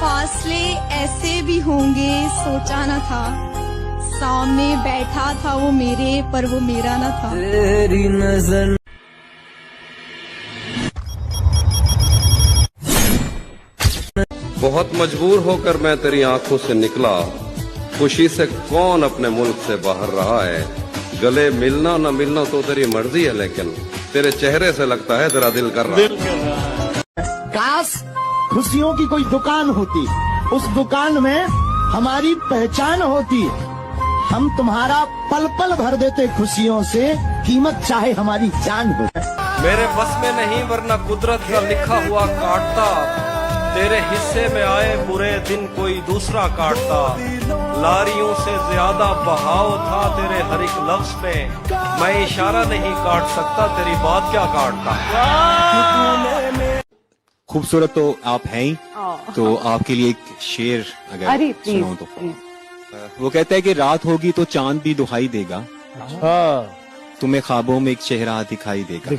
फासले ऐसे भी होंगे सोचा न था, सामने बैठा था वो मेरे पर वो मेरा न था। तेरी नजर बहुत मजबूर होकर मैं तेरी आंखों से निकला, खुशी से कौन अपने मुल्क से बाहर रहा है। गले मिलना न मिलना तो तेरी मर्जी है, लेकिन तेरे चेहरे से लगता है तेरा दिल कर रहा है। काश खुशियों की कोई दुकान होती, उस दुकान में हमारी पहचान होती, हम तुम्हारा पल पल भर देते खुशियों से, कीमत चाहे हमारी जान हो। मेरे बस में नहीं वरना कुदरत का लिखा हुआ काटता, तेरे हिस्से में आए बुरे दिन कोई दूसरा काटता। लारियों से ज्यादा बहाव था तेरे हर एक लफ्ज में, मैं इशारा नहीं काट सकता तेरी बात क्या काटता। खूबसूरत तो आप हैं ही, तो आपके लिए एक शेर अगर सुनाऊं तो। वो कहता है कि रात होगी तो चांद भी दुहाई देगा, तुम्हें ख्वाबों में एक चेहरा दिखाई देगा।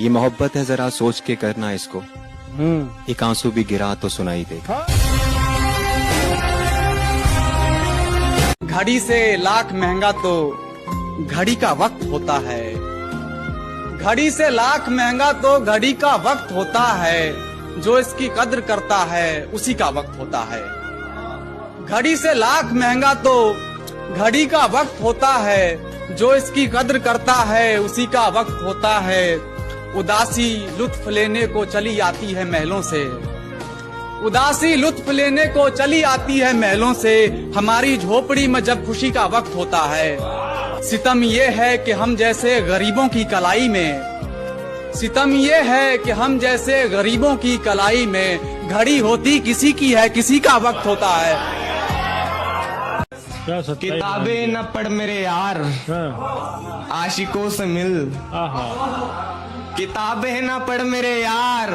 ये मोहब्बत है, जरा सोच के करना इसको, एक आंसू भी गिरा तो सुनाई देगा। घड़ी से लाख महंगा तो घड़ी का वक्त होता है, घड़ी से लाख महंगा तो घड़ी का वक्त होता है, जो इसकी कद्र करता है उसी का वक्त होता है। घड़ी से लाख महंगा तो घड़ी का वक्त होता है, जो इसकी कद्र करता है उसी का वक्त होता है। उदासी लुत्फ लेने को चली आती है महलों से, उदासी लुत्फ लेने को चली आती है महलों से, हमारी झोपड़ी में जब खुशी का वक्त होता है। सितम ये है कि हम जैसे गरीबों की कलाई में, सितम ये है कि हम जैसे गरीबों की कलाई में, घड़ी होती किसी की है किसी का वक्त होता है। किताबें न पढ़ मेरे यार, आशिकों से मिल। किताबें न पढ़ मेरे यार,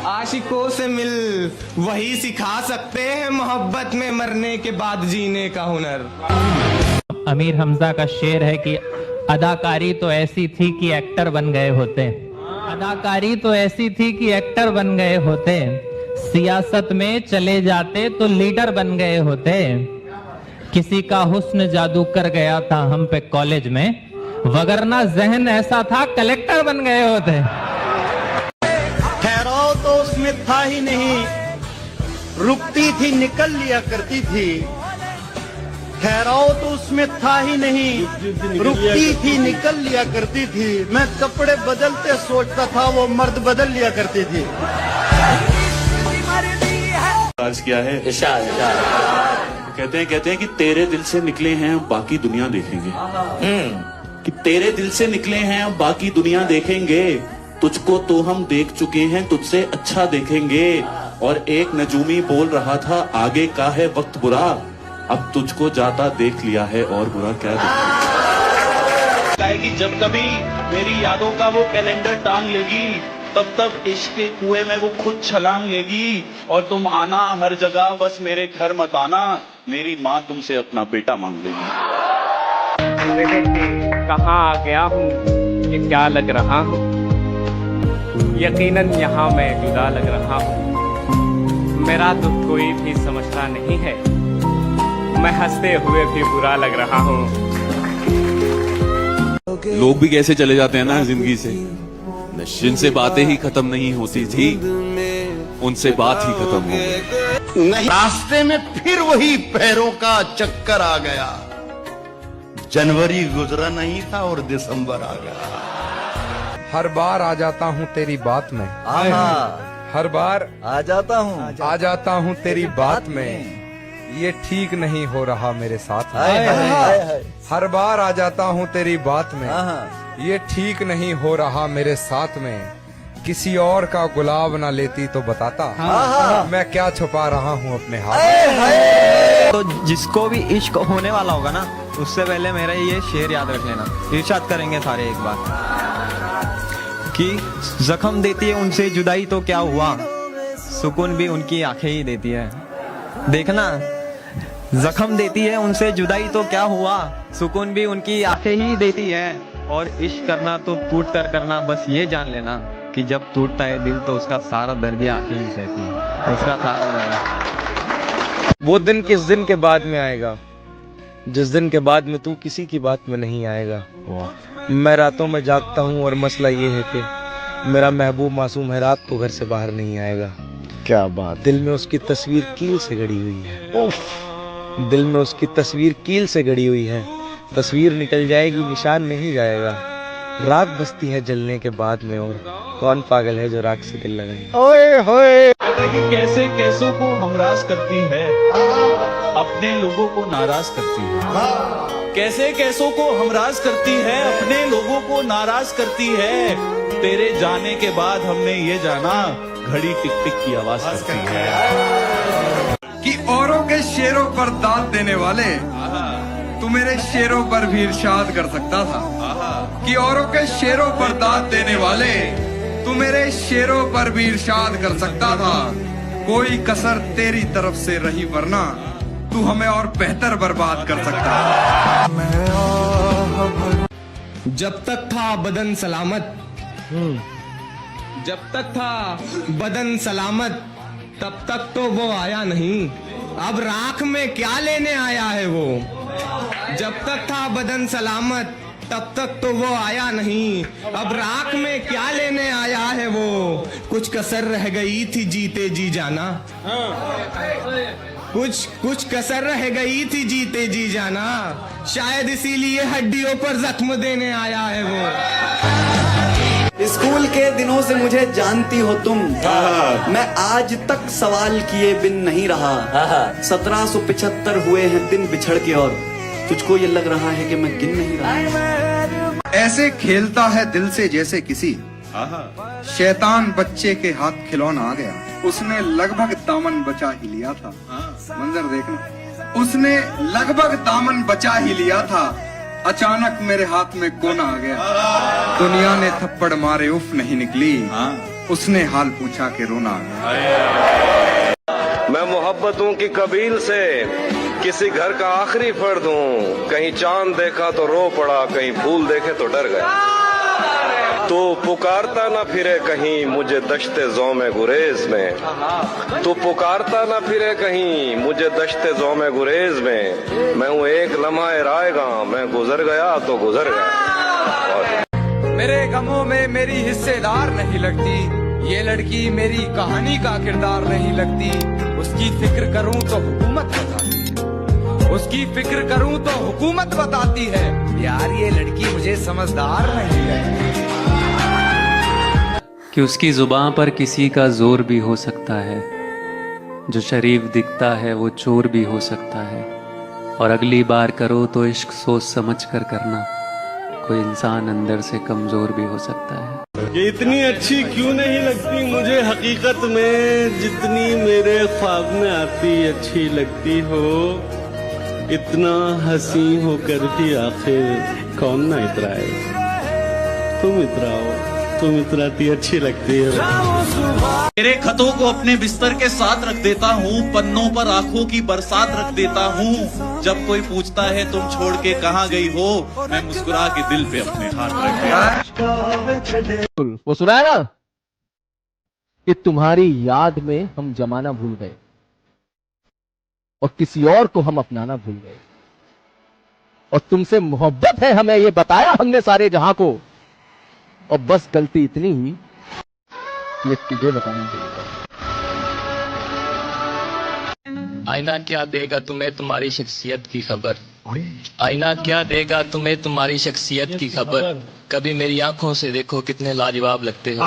आशिकों से मिल, वही सिखा सकते हैं मोहब्बत में मरने के बाद जीने का हुनर। अमीर हमजा का शेर है कि अदाकारी तो ऐसी थी कि एक्टर बन गए होते, अदाकारी तो ऐसी थी कि एक्टर बन गए होते, सियासत में चले जाते तो लीडर बन गए होते। किसी का हुस्न जादू कर गया था हम पे कॉलेज में, वगरना जहन ऐसा था कलेक्टर बन गए होते। ठहराव तो उसमें था ही नहीं, रुकती थी निकल लिया करती थी। ठहराव तो उसमें था ही नहीं, रुकती थी निकल लिया करती थी। मैं कपड़े बदलते सोचता था, वो मर्द बदल लिया करती थी। आज क्या है कहते हैं कि तेरे दिल से निकले हैं बाकी दुनिया देखेंगे, कि तेरे दिल से निकले हैं बाकी दुनिया देखेंगे। तुझको तो हम देख चुके हैं, तुझसे अच्छा देखेंगे। और एक नजूमी बोल रहा था आगे का है वक्त बुरा, अब तुझको जाता देख लिया है और बुरा क्या कि जब कभी मेरी यादों का वो कैलेंडर टांग लेगी, तब तब इश्क के कुएं में वो खुद छलांग लेगी। और तुम आना हर जगह, बस मेरे घर मत आना, मेरी माँ तुमसे अपना बेटा मांग लेगी। कहाँ आ गया हूँ, ये क्या लग रहा हूँ, यकीनन यहाँ मैं जुदा लग रहा हूँ। मेरा दुख कोई भी समझता नहीं है, मैं हंसते हुए भी बुरा लग रहा हूँ। लोग भी कैसे चले जाते हैं ना जिंदगी से, जिनसे बातें ही खत्म नहीं होती थी उनसे बात ही खत्म हो गई। रास्ते में फिर वही पैरों का चक्कर आ गया, जनवरी गुजरा नहीं था और दिसंबर आ गया। हर बार आ जाता हूँ तेरी बात में, हर बार आ जाता हूँ तेरी बात में, ये ठीक नहीं हो रहा मेरे साथ में। हर बार आ जाता हूँ तेरी बात में, ये ठीक नहीं हो रहा मेरे साथ में। किसी और का गुलाब ना लेती तो बताता, मैं क्या छुपा रहा हूँ अपने हाथ। तो जिसको भी इश्क होने वाला होगा ना, उससे पहले मेरा ये शेर याद रख लेना, इरशाद करेंगे सारे एक बार कि जख्म देती है उनसे जुदाई तो क्या हुआ, सुकून भी उनकी आंखें ही देती है। देखना, जख्म देती है उनसे जुदाई तो क्या हुआ, सुकून भी उनकी आंखें ही देती है। और इश्क करना तो टूट कर करना, बस ये जान लेना। कि जब टूटता है दिल तो उसका सारा दर्द आंखें ही सहती है, उसका सारा दर्द। वो दिन किस दिन के बाद में आएगा, जिस दिन के बाद में तू किसी की बात में नहीं आएगा। मैं रातों में जागता हूँ और मसला ये है कि मेरा महबूब मासूम है, रात को घर से बाहर नहीं आएगा। क्या बात। दिल में उसकी तस्वीर कील से गड़ी हुई है, दिल में उसकी तस्वीर कील से गड़ी हुई है। तस्वीर निकल जाएगी, निशान नहीं जाएगा। रात बसती है जलने के बाद में, और कौन पागल है जो राख से दिल लगाए। ओए होए। कैसे कैसों को हमराज करती है, अपने लोगों को नाराज करती है। कैसे कैसों को हमराज करती है, अपने लोगों को नाराज करती है। तेरे जाने के बाद हमने ये जाना, घड़ी टिक टिक की आवाज करती है। कि औरों के शेरों पर दाद देने वाले तू मेरे शेरों पर भी इरशाद कर सकता था। कि औरों के शेरों पर दाद देने वाले तू मेरे शेरों पर भी इरशाद कर सकता था। कोई कसर तेरी तरफ से रही वरना तू हमें और बेहतर बर्बाद कर सकता था। जब तक था बदन सलामत, जब तक था बदन सलामत, तब तक तो वो आया नहीं। अब राख में क्या लेने आया है वो। जब तक था बदन सलामत, तब तक तो वो आया नहीं। अब राख में क्या लेने आया है वो। कुछ कसर रह गई थी जीते जी जाना, कुछ कसर रह गई थी जीते जी जाना। शायद इसीलिए हड्डियों पर जख्म देने आया है वो। स्कूल के दिनों से मुझे जानती हो तुम, मैं आज तक सवाल किए बिन नहीं रहा। 1775 हुए हैं दिन बिछड़ के, और तुझको ये लग रहा है कि मैं गिन नहीं रहा। ऐसे खेलता है दिल से जैसे किसी शैतान बच्चे के हाथ खिलौना आ गया। उसने लगभग दामन बचा ही लिया था। मंजर देखना, उसने लगभग दामन बचा ही लिया था। अचानक मेरे हाथ में कोना आ गया। दुनिया ने थप्पड़ मारे उफ नहीं निकली। उसने हाल पूछा के रोना आ गया। मैं मोहब्बतों की कबील से किसी घर का आखिरी फर्द हूँ। कहीं चांद देखा तो रो पड़ा, कहीं फूल देखे तो डर गया। तो पुकारता ना फिरे कहीं मुझे दश्ते ज़ौमे गुरेज में, तो पुकारता ना फिरे कहीं मुझे दश्ते ज़ौमे गुरेज में। मैं हूँ एक लम्हा रायगा, मैं गुजर गया तो गुजर गया। मेरे गमों में मेरी हिस्सेदार नहीं लगती, ये लड़की मेरी कहानी का किरदार नहीं लगती। उसकी फिक्र करूं तो हुकूमत बताती है, उसकी फिक्र करूं तो हुकूमत बताती है। यार ये लड़की मुझे समझदार नहीं लगती। कि उसकी जुबान पर किसी का जोर भी हो सकता है, जो शरीफ दिखता है वो चोर भी हो सकता है। और अगली बार करो तो इश्क सोच समझ कर करना, कोई इंसान अंदर से कमजोर भी हो सकता है। ये इतनी अच्छी क्यों नहीं लगती मुझे हकीकत में, जितनी मेरे ख्वाब में आती अच्छी लगती हो। इतना हंसी होकर भी आखिर कौन ना इतराए। तुम इतराओ, तुम इतराती अच्छी लगती है। तेरे खतों को अपने बिस्तर के साथ रख देता हूँ, पन्नों पर आंखों की बरसात रख देता हूँ। जब कोई पूछता है तुम छोड़ के कहाँ गई हो, मैं मुस्कुरा के दिल पे अपने हाथ रख दिया। वो सुना है ना कि तुम्हारी याद में हम जमाना भूल गए और किसी और को हम अपनाना भूल गए। और तुमसे मोहब्बत है हमें, ये बताया हमने सारे जहां को। और बस गलती इतनी हुई ये तुझे बताना चाहिए। आईना क्या देगा तुम्हें तुम्हारी शख्सियत की खबर, आईना क्या देगा तुम्हें तुम्हारी शख्सियत की खबर। कभी मेरी आंखों से देखो कितने लाजवाब लगते हो।